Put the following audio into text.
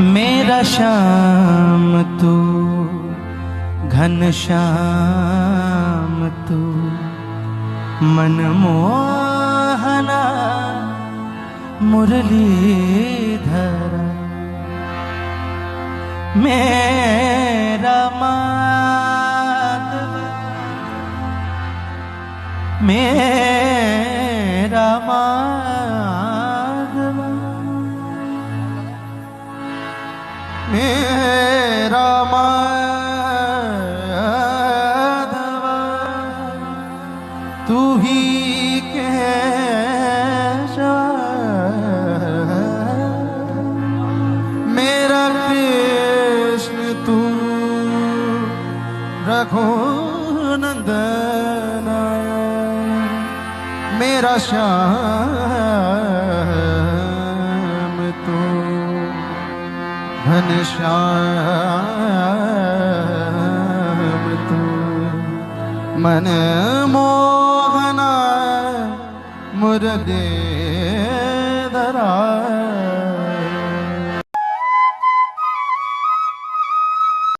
मेरा श्याम तू घन श्याम तू मनमोहना मुरलीधर मेरा माधव मेरा माधव मेरा माधव तू ही केशव मेरा कृष्ण तू रघुनंदन मेरा श्याम तू घनश्याम तू मनमोहना मुरलीधरा